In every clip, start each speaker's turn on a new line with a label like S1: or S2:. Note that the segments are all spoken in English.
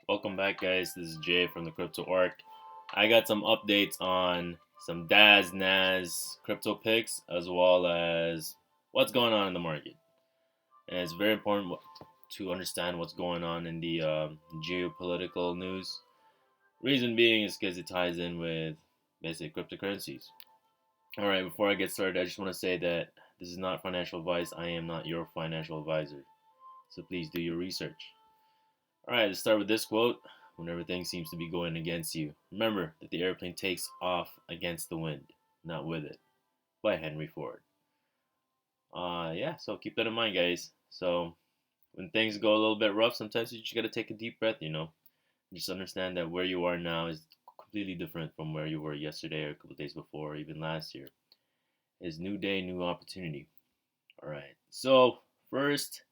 S1: Welcome back, guys. This is Jay from the Crypto Arc. I got some updates on some DaaS, NaaS crypto picks, as well as what's going on in the market. And it's very important to understand what's going on in the geopolitical news. Reason being is because it ties in with basic cryptocurrencies. All right, before I get started, I just want to say that this is not financial advice. I am not your financial advisor. So please do your research. Alright, let's start with this quote. When everything seems to be going against you, remember that the airplane takes off against the wind, not with it. By Henry Ford. So keep that in mind, guys. So when things go a little bit rough, sometimes you just gotta take a deep breath. Just understand that where you are now is completely different from where you were yesterday or a couple days before, or even last year. It's new day, new opportunity. Alright, so first,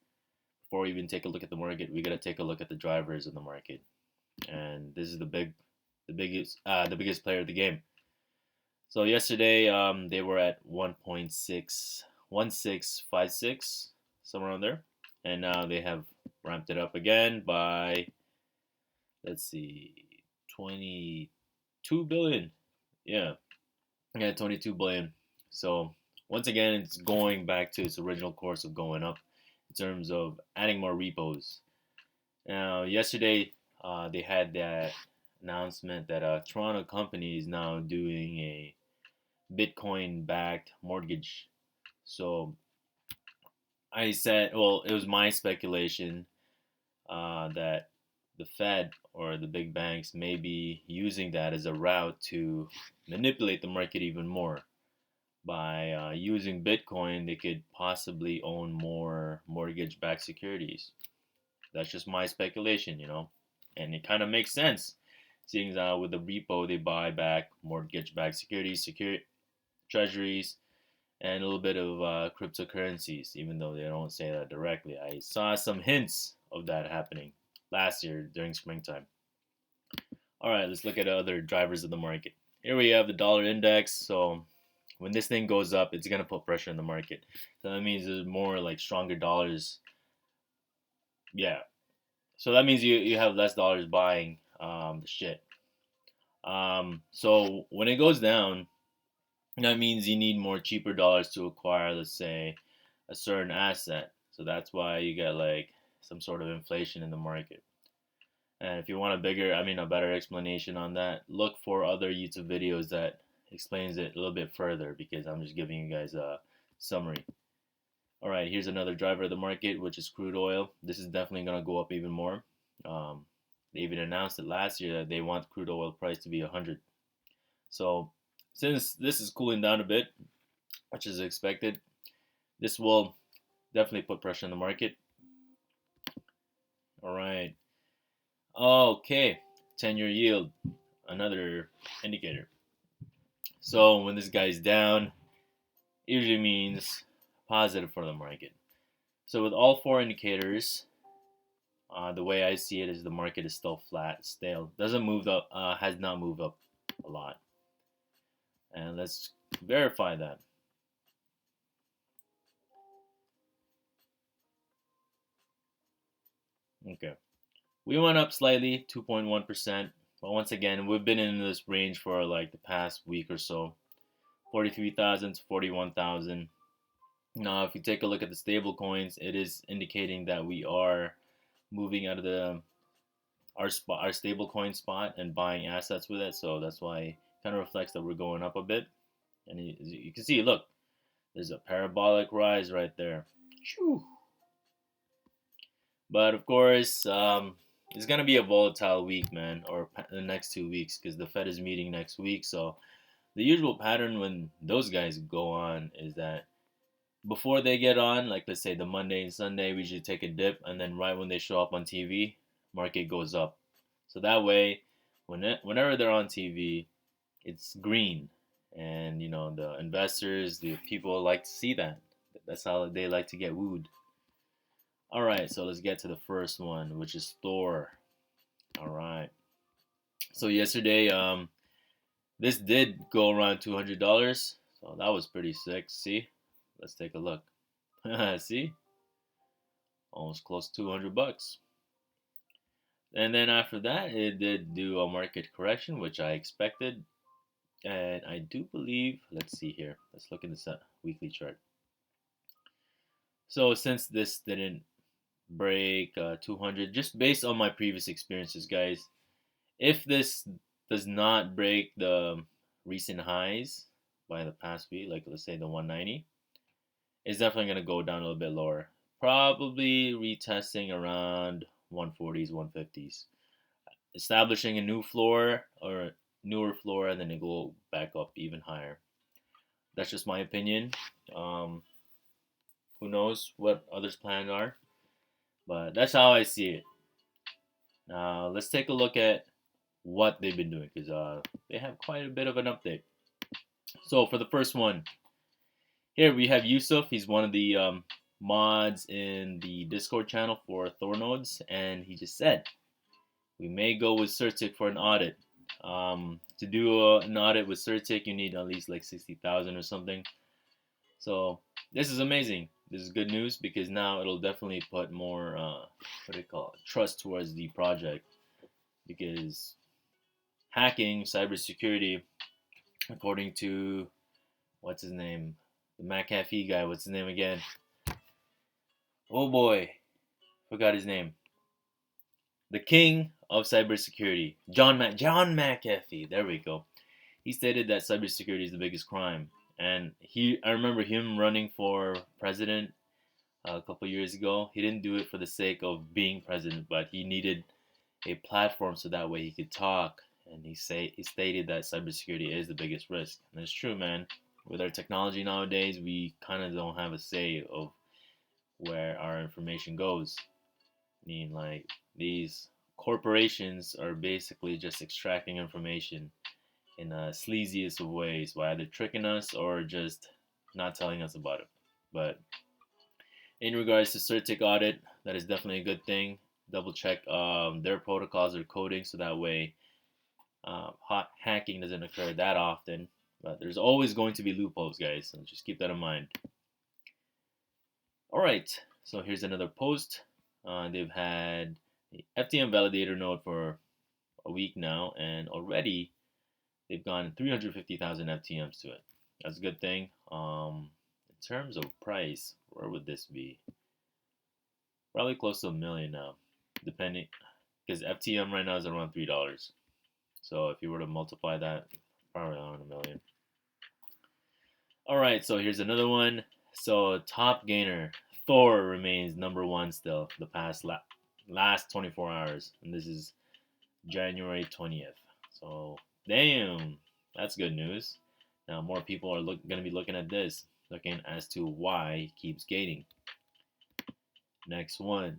S1: before we even take a look at the market, we gotta take a look at the drivers in the market, and this is the biggest player of the game. So yesterday, they were at 1.61656, somewhere around there, and now they have ramped it up again by, let's see, 22 billion. Yeah, 22 billion. So once again, it's going back to its original course of going up in terms of adding more repos. Now, yesterday, they had that announcement that a Toronto company is now doing a Bitcoin-backed mortgage. So I said, well, it was my speculation that the Fed or the big banks may be using that as a route to manipulate the market even more. By using Bitcoin, they could possibly own more mortgage-backed securities. That's just my speculation. And it kind of makes sense, seeing with the repo they buy back mortgage-backed securities, treasuries, and a little bit of cryptocurrencies, even though they don't say that directly. I saw some hints of that happening last year during springtime. All right, let's look at other drivers of the market. Here we have the dollar index. So when this thing goes up, it's gonna put pressure in the market. So that means there's more like stronger dollars. Yeah. So that means you have less dollars buying the shit. So when it goes down, that means you need more cheaper dollars to acquire, let's say, a certain asset. So that's why you get like some sort of inflation in the market. And if you want a better explanation on that, look for other YouTube videos that explains it a little bit further, because I'm just giving you guys a summary. All right, here's another driver of the market, which is crude oil. This is definitely going to go up even more. They even announced it last year that they want crude oil price to be 100. So since this is cooling down a bit, which is expected, this will definitely put pressure on the market. All right. Okay, 10-year yield, another indicator. So when this guy's down, it usually means positive for the market. So with all four indicators, the way I see it is the market is still flat, stale, doesn't move up, has not moved up a lot. And let's verify that. Okay, we went up slightly, 2.1%, but once again, we've been in this range for like the past week or so, 43,000 to 41,000. Now, if you take a look at the stable coins, it is indicating that we are moving out of our stable coin spot and buying assets with it. So that's why it kind of reflects that we're going up a bit. And you can see, look, there's a parabolic rise right there. But of course, it's gonna be a volatile week, man, or the next 2 weeks, because the Fed is meeting next week. So the usual pattern when those guys go on is that before they get on, like let's say the Monday and Sunday, we should take a dip, and then right when they show up on TV, market goes up. So that way, whenever they're on TV, it's green, and the investors, the people like to see that. That's how they like to get wooed. All right, so let's get to the first one, which is THOR. All right. So yesterday, this did go around $200, so that was pretty sick. See, let's take a look. See, almost close to $200. And then after that, it did do a market correction, which I expected. And I do believe, let's see here. Let's look in the weekly chart. So since this didn't break 200, just based on my previous experiences, guys, if this does not break the recent highs by the past week, like let's say the 190, it's definitely going to go down a little bit lower. Probably retesting around 140s, 150s, establishing a new floor or newer floor, and then it go back up even higher. That's just my opinion. Um, who knows what others' plans are, but that's how I see it. Now let's take a look at what they've been doing because they have quite a bit of an update. So for the first one, here we have Yusuf. He's one of the mods in the Discord channel for Thor nodes, and he just said we may go with Certic for an audit. To do an audit with Certic, you need at least like 60,000 or something. So this is amazing. This is good news because now it'll definitely put more trust towards the project, because hacking, cybersecurity, according to what's his name, the McAfee guy. What's his name again? Oh boy, forgot his name. The king of cybersecurity, John McAfee. There we go. He stated that cybersecurity is the biggest crime, and I remember him running for president a couple years ago. He didn't do it for the sake of being president, but he needed a platform so that way he could talk. And he stated that cybersecurity is the biggest risk, and it's true, man. With our technology nowadays, we kind of don't have a say of where our information goes. I mean, like, these corporations are basically just extracting information in the sleaziest of ways by either tricking us or just not telling us about it. But in regards to Certic audit, that is definitely a good thing. Double check their protocols or coding so that way hot hacking doesn't occur that often. But there's always going to be loopholes, guys, so just keep that in mind. All right, so here's another post. They've had the FTM validator node for a week now, and already they've gone 350,000 FTMs to it. That's a good thing. In terms of price, where would this be? Probably close to $1 million now, depending, because FTM right now is around $3. So if you were to multiply that, probably around $1 million. All right, so here's another one. So top gainer, THOR remains number one still the past last 24 hours, and this is January 20th. So damn, that's good news. Now more people are going to be looking at this, looking as to why he keeps gaining. Next one.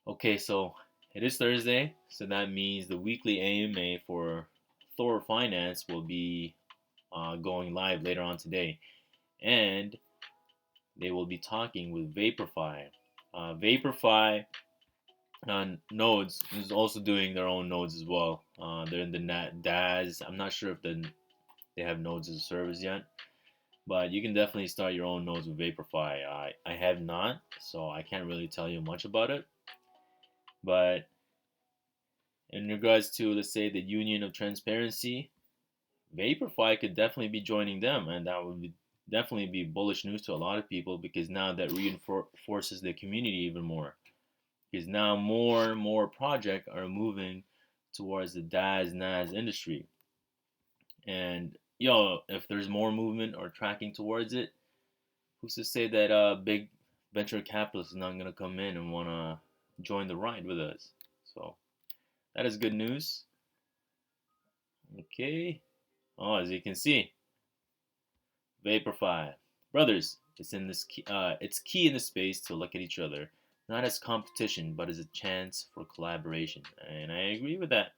S1: Okay, so it is Thursday, so that means the weekly AMA for THOR Finance will be going live later on today, and they will be talking with Vaporfy. Vaporfy nodes is also doing their own nodes as well. They're in the DaaS. I'm not sure if they have nodes as a service yet, but you can definitely start your own nodes with Vaporfy. I have not, so I can't really tell you much about it. But in regards to, let's say, the Union of Transparency, Vaporfy could definitely be joining them, and that would definitely be bullish news to a lot of people, because now that reinforces the community even more. Because now more and more projects are moving towards the DaaS NaaS industry, and if there's more movement or tracking towards it, who's to say that big venture capitalists is not gonna come in and wanna join the ride with us? So that is good news. Okay. Oh, as you can see, Vaporfy. Brothers, it's key in this space to look at each other, not as competition, but as a chance for collaboration. And I agree with that.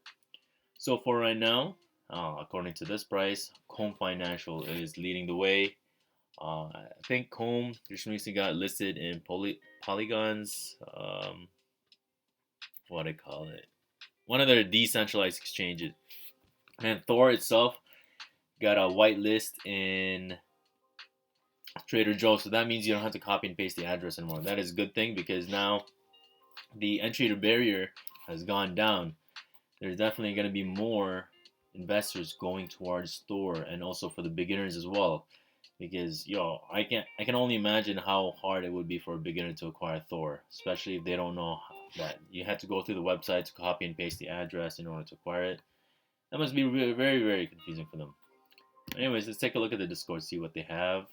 S1: So for right now, according to this price, Comb Financial is leading the way. I think Comb just recently got listed in Polygon's, what I call it, one of their decentralized exchanges. And THOR itself got a whitelist in Trader Joe's, so that means you don't have to copy and paste the address anymore. That is a good thing, because now the entry to barrier has gone down, there's definitely going to be more investors going towards Thor, and also for the beginners as well. Because I can only imagine how hard it would be for a beginner to acquire Thor, especially if they don't know that you have to go through the website to copy and paste the address in order to acquire it. That must be very, very, very confusing for them. Anyways, let's take a look at the Discord, see what they have.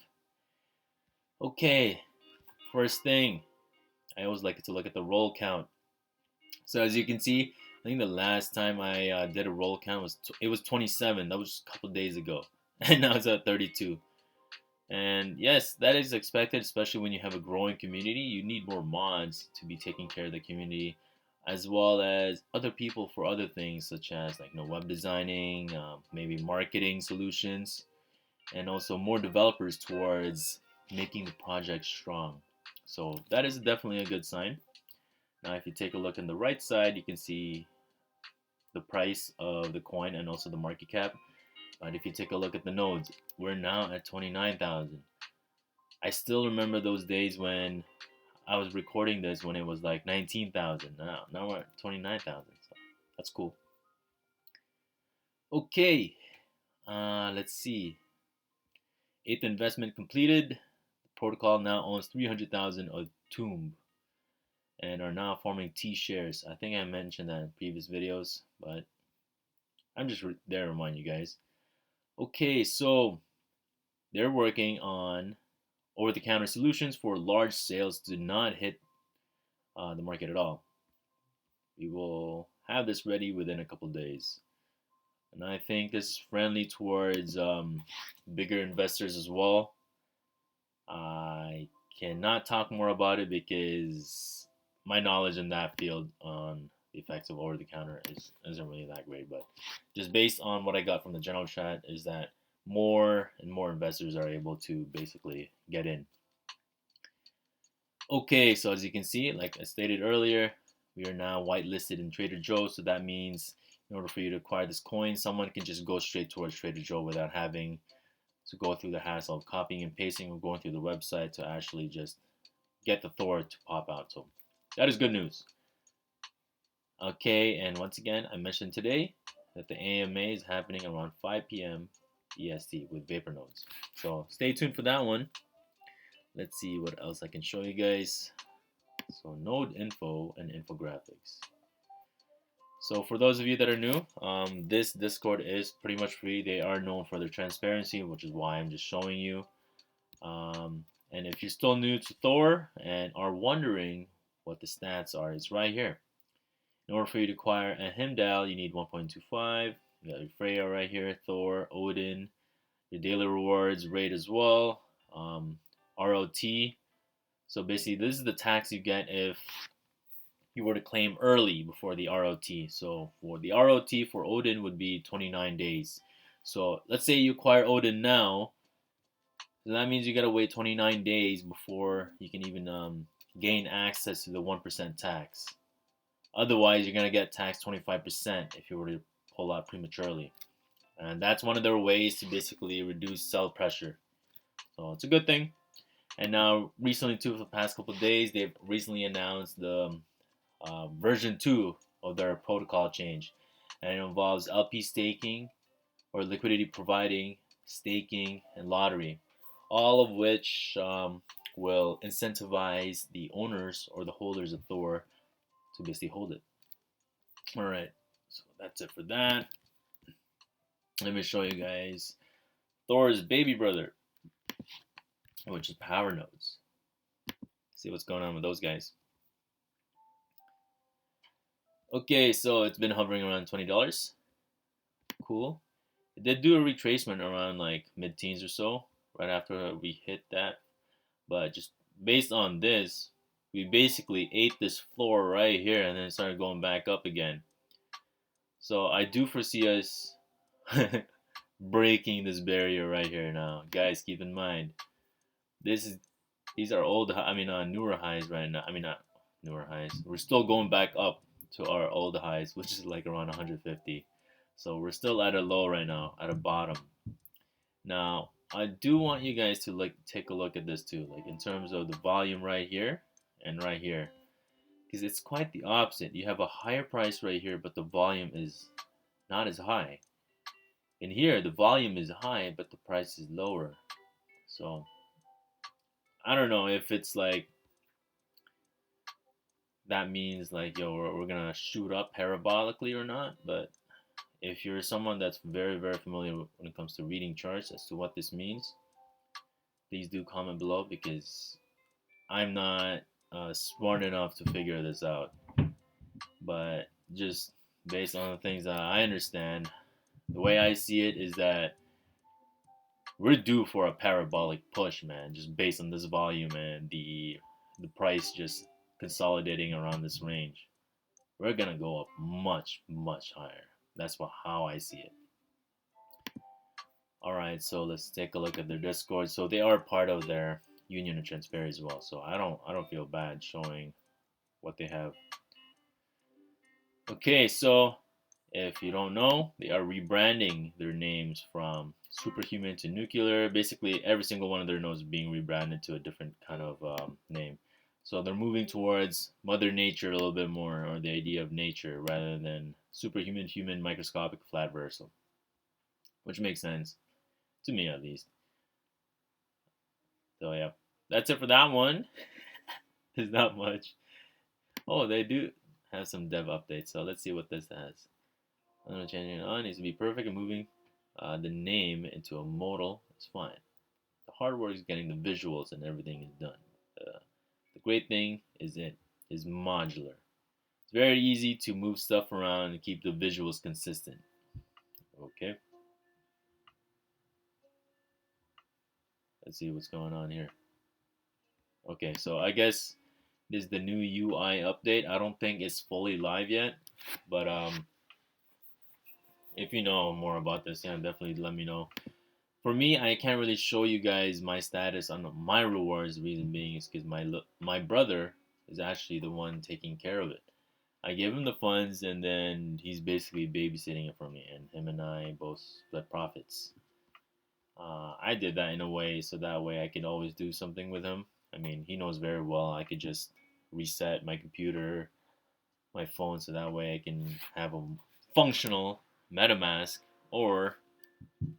S1: Okay, first thing, I always like to look at the roll count. So as you can see, I think the last time I did a roll count was 27. That was a couple days ago, and now it's at 32. And yes, that is expected, especially when you have a growing community. You need more mods to be taking care of the community, as well as other people for other things such as like web designing, maybe marketing solutions, and also more developers towards making the project strong. So that is definitely a good sign. Now, if you take a look on the right side, you can see the price of the coin and also the market cap. But if you take a look at the nodes, we're now at 29,000. I still remember those days when I was recording this when it was like 19,000. Now we're at 29,000. So that's cool. Okay, let's see. 8th investment completed. The protocol now owns 300,000 of Tomb and are now forming T shares. I think I mentioned that in previous videos, but I'm just there to remind you guys. Okay, so they're working on over-the-counter solutions for large sales do not hit the market at all. We will have this ready within a couple days. And I think this is friendly towards bigger investors as well. I cannot talk more about it because my knowledge in that field on the effects of over-the-counter isn't really that great. But just based on what I got from the general chat is that more and more investors are able to basically get in. Okay, so as you can see, like I stated earlier, we are now whitelisted in Trader Joe. So that means in order for you to acquire this coin, someone can just go straight towards Trader Joe without having to go through the hassle of copying and pasting or going through the website to actually just get the Thor to pop out. So that is good news. Okay, and once again, I mentioned today that the AMA is happening around 5 p.m. EST with Vapor nodes. So stay tuned for that one. Let's see what else I can show you guys. So node info and infographics. So for those of you that are new, this Discord is pretty much free. They are known for their transparency, which is why I'm just showing you. And if you're still new to Thor and are wondering what the stats are, it's right here. In order for you to acquire a Heimdall, you need 1.25. You got your Freya right here, Thor, Odin, your daily rewards rate as well, ROT. So basically, this is the tax you get if you were to claim early before the ROT. So for the ROT for Odin would be 29 days. So let's say you acquire Odin now. So that means you gotta wait 29 days before you can even gain access to the 1% tax. Otherwise, you're gonna get taxed 25% if you were to pull out prematurely. And that's one of their ways to basically reduce sell pressure. So it's a good thing. And now, recently too, for the past couple of days, they've recently announced the version 2 of their protocol change. And it involves LP staking, or liquidity providing, staking, and lottery. All of which will incentivize the owners or the holders of Thor to basically hold it. Alright, so that's it for that. Let me show you guys Thor's baby brother, which is power nodes. See what's going on with those guys. Okay, so it's been hovering around $20. Cool. It did do a retracement around like mid-teens or so, right after we hit that. But just based on this, we basically ate this floor right here and then it started going back up again. So I do foresee us breaking this barrier right here now. Guys, keep in mind, these are newer highs right now. I mean, not newer highs. We're still going back up to our old highs, which is like around 150. So we're still at a low right now, at a bottom. Now, I do want you guys to take a look at this too, like in terms of the volume right here and right here. Because it's quite the opposite. You have a higher price right here, but the volume is not as high. In here, the volume is high, but the price is lower. So I don't know if it's like that means like, yo, we're gonna shoot up parabolically or not. But if you're someone that's very, very familiar when it comes to reading charts as to what this means, please do comment below, because I'm not smart enough to figure this out. But just based on the things that I understand, the way I see it is that we're due for a parabolic push, man. Just based on this volume and the price just consolidating around this range, we're gonna go up much, much higher. That's how I see it. All right, so let's take a look at their Discord. So they are part of their Union of Transparency as well. So I don't feel bad showing what they have. Okay, so if you don't know, they are rebranding their names from Superhuman to Nuclear. Basically, every single one of their nodes is being rebranded to a different kind of name. So they're moving towards Mother Nature a little bit more, or the idea of nature, rather than superhuman, human, microscopic, flat versal, which makes sense to me at least. So yeah, that's it for that one. There's not much. Oh, they do have some dev updates, so let's see what this has. I'm gonna change it on. It needs to be perfect, and moving the name into a modal is fine. The hard work is getting the visuals and everything is done. The great thing is it is modular. It's very easy to move stuff around and keep the visuals consistent. Okay. Let's see what's going on here. Okay, so I guess this is the new UI update. I don't think it's fully live yet, but if you know more about this, yeah, definitely let me know. For me, I can't really show you guys my status on my rewards. The reason being is because my brother is actually the one taking care of it. I give him the funds, and then he's basically babysitting it for me, and him and I both split profits. I did that in a way so that way I could always do something with him. I mean, he knows very well I could just reset my computer, my phone, so that way I can have a functional MetaMask or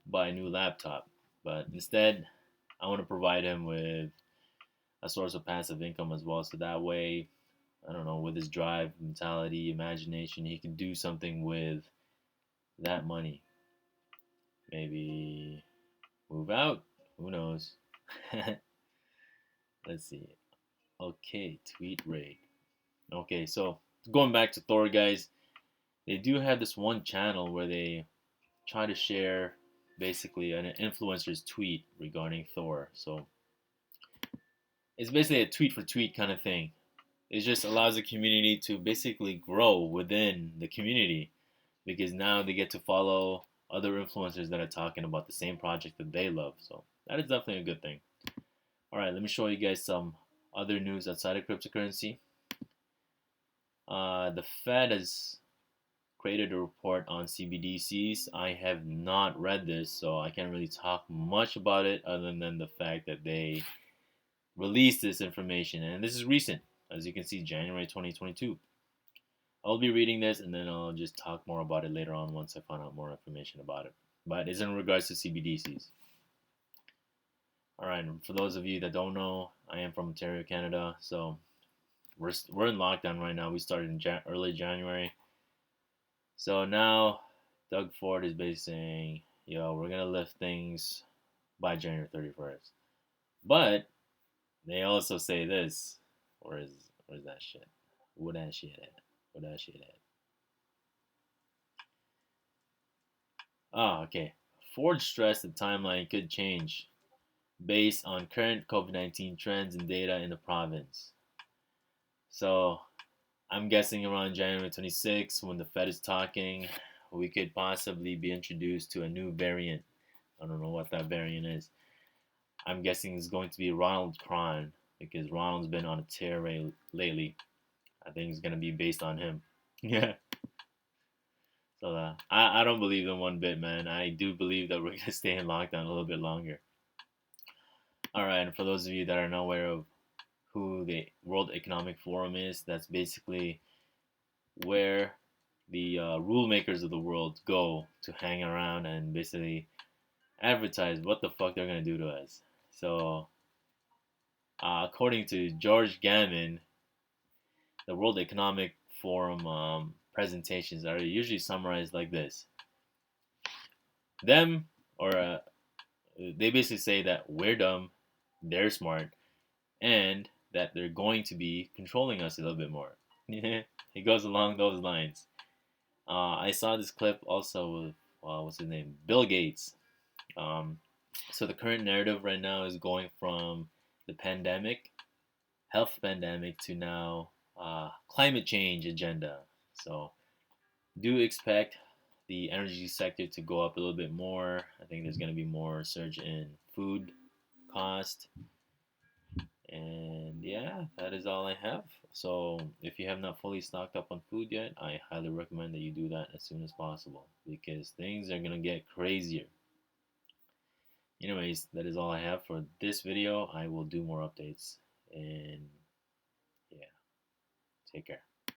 S1: buy a new laptop. But instead, I want to provide him with a source of passive income as well, so that way, I don't know, with his drive, mentality, imagination, he can do something with that money. Maybe move out. Who knows? Let's see. Okay, tweet rate. Okay, so going back to Thor, guys, they do have this one channel where they try to share basically an influencer's tweet regarding Thor. So it's basically a tweet for tweet kind of thing. It just allows the community to basically grow within the community, because now they get to follow other influencers that are talking about the same project that they love. So that is definitely a good thing. All right, let me show you guys some other news outside of cryptocurrency. The Fed has created a report on CBDCs. I have not read this, so I can't really talk much about it other than the fact that they released this information, and this is recent. As you can see, January 2022. I'll be reading this, and then I'll just talk more about it later on once I find out more information about it. But it's in regards to CBDCs. Alright, for those of you that don't know, I am from Ontario, Canada, so we're in lockdown right now. We started in early January. So now Doug Ford is basically saying, yo, we're going to lift things by January 31st. But they also say this. Where's that shit? Where that shit at? Where that shit at? Oh, okay. Ford stressed the timeline could change based on current COVID-19 trends and data in the province. So I'm guessing around January 26th, when the Fed is talking, we could possibly be introduced to a new variant. I don't know what that variant is. I'm guessing it's going to be Ronald Kron, because Ronald's been on a tear lately. I think it's going to be based on him. Yeah. So I don't believe in one bit, man. I do believe that we're going to stay in lockdown a little bit longer. All right, and for those of you that are not aware of who the World Economic Forum is. That's basically where the rule makers of the world go to hang around and basically advertise what the fuck they're gonna do to us. So, according to George Gammon, the World Economic Forum presentations are usually summarized like this: them, or they basically say that we're dumb, they're smart, and that they're going to be controlling us a little bit more. It goes along those lines. I saw this clip also with what's his name, Bill Gates. Um, so the current narrative right now is going from the pandemic, health pandemic, to now climate change agenda. So do expect the energy sector to go up a little bit more. I think there's going to be more surge in food cost. And yeah, that is all I have. So if you have not fully stocked up on food yet, I highly recommend that you do that as soon as possible because things are going to get crazier. Anyways, that is all I have for this video. I will do more updates. And yeah, take care.